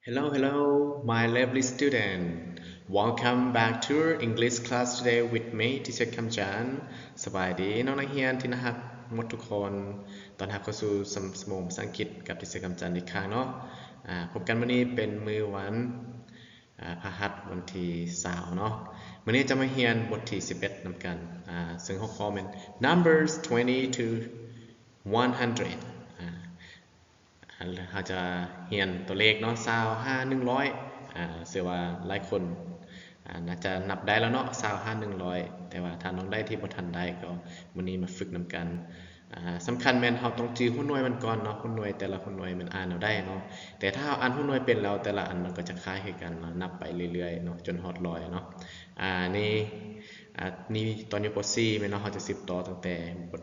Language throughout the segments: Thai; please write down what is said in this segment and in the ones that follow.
Hello, hello, my lovely student. Welcome back to our English class today with me, Teacher Kamjan สบายดีน้องนักเรียนที่น่ารักหมดทุกคนตอนรับเข้าสู่สมองภาษาอังกฤษกับ Teacher กำจันอีกครั้งเนาะพบกันวันนี้เป็นมื้อวันพฤหัสวันที่20เนาะวันนี้จะมาเรียนบทที่11นำกันซึ่งหัวข้อเป็น numbers 20 to 100เราจะเรียนตัวเลขเนาะ25 100เชื่อว่าหลายคนน่าจะนับได้แล้วเนาะ25 100แต่ว่าถ้าน้องได้ที่บ่ทันได้ก็วันนี้มาฝึกนำกันสำคัญแม่นเราต้องจื้อหุ่นหน่วยมันก่อนเนาะหุ่นหน่วยแต่ละหุ่นหน่วยมันอ่านเอาได้เนาะแต่ถ้าเราอ่านหุ่นหน่วยเป็นแล้วแต่ละอันมันก็จะคล้ายกันเนาะนับไปเรื่อยๆเนาะจนฮอดร้อยเนาะนี่ตอนอยู่ป .4 แม่นเนาะเราจะ10ต่อตั้งแต่บท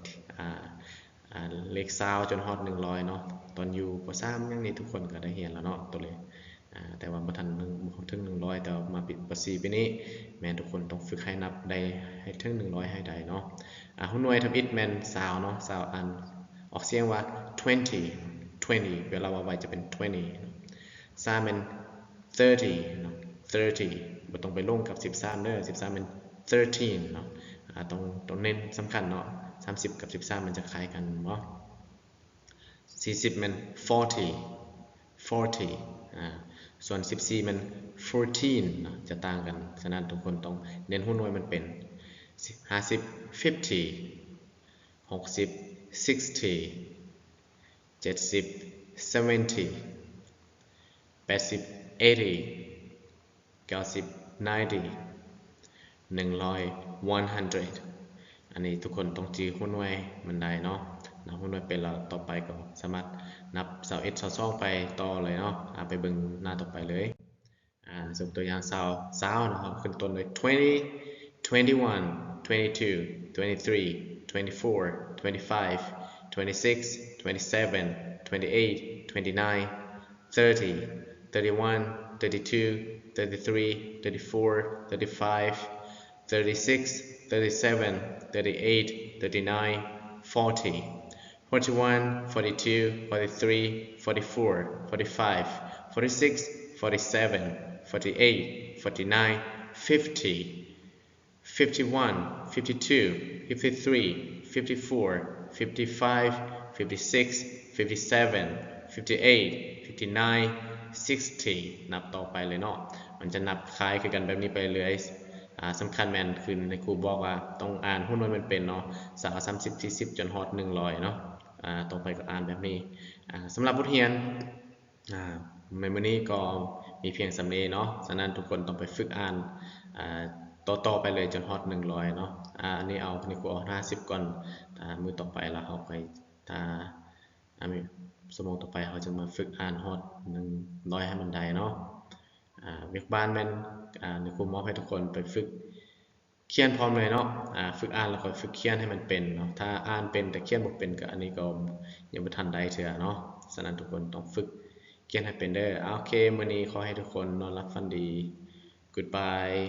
เลข20จนฮอด100เนาะตอนอยู่ป .3 ยังนี่ทุกคนก็ได้เรียนแล้วเนาะตัวเลขแต่ว่าบ่ทันถึง100แต่มาปิดป .4 ปีนี้แม่นทุกคนต้องฝึกให้นับได้ให้ถึง100ให้ได้เนาะหุ่นหน่วยทำอิฐแม่น20เนาะ20อันออกเสียงว่า20เวลาว่าไว้จะเป็น203แม่น30เนาะ30บ่ต้องไปลงกับ13เด้อ13แม่น13เนาะต้องเน้นสำคัญเนาะ30กับ13มันจะคล้ายกันเนาะ40มัน40ส่วน14มัน14นะจะต่างกันฉะนั้นทุกคนต้องเน้นหุ้นหน่วยมันเป็น50 50 60 60 70 70 80 80 90 90 100 100อันนี้ทุกคนต้องจื้อหุ้นหน่วยมันได้เนาะนับหุ้นหน่วยเป็นแล้วต่อไปก็สามารถนับ21 22ไปต่อเลยเนาะไปเบิ่งหน้าต่อไปเลยสมตัวอย่าง20นะครับขึ้นต้นด้วย20 21 22 23 24 25 26 27 28 29 30 31 32 33 34 35 36 37 38 39 40 41 42 43 44 45 46 47 48 49 50 51 52 53 54 55 56 57 58 59 60นับต่อไปเลยเนาะมันจะนับคล้ายกันแบบนี้ไปเรื่อยสำคัญแมนคือในครูบอกว่าต้องอ่านหุ้นหน่วยมันเป็นเนาะ30 40จนฮอด100เนาะต่อไปก็อ่านแบบนี้สำหรับบทเรียนในวันนี้ก็มีเพียงสำเนียงเนาะฉะนั้นทุกคนต้องไปฝึกอ่านต่อไปเลยจนฮอด100เนาะอันนี้เอาในครูเอา50ก่อนมือต่อไปแล้วเขาไปสมองต่อไปเขาจะมาฝึกอ่านฮอด100ให้มันได้เนาะเวียกบ้านแม่นในครูมอบให้ทุกคนไปฝึกเขียนพร้อมเลยเนาะฝึกอ่านแล้วก็ฝึกเขียนให้มันเป็นเนาะถ้าอ่านเป็นแต่เขียนบ่เป็นก็อันนี้ก็ยังบ่ทันได้เทื่อเนาะฉะนั้นทุกคนต้องฝึกเขียนให้เป็นเด้อโอเคมื้อนี้ขอให้ทุกคนนอนหลับฝันดี goodbye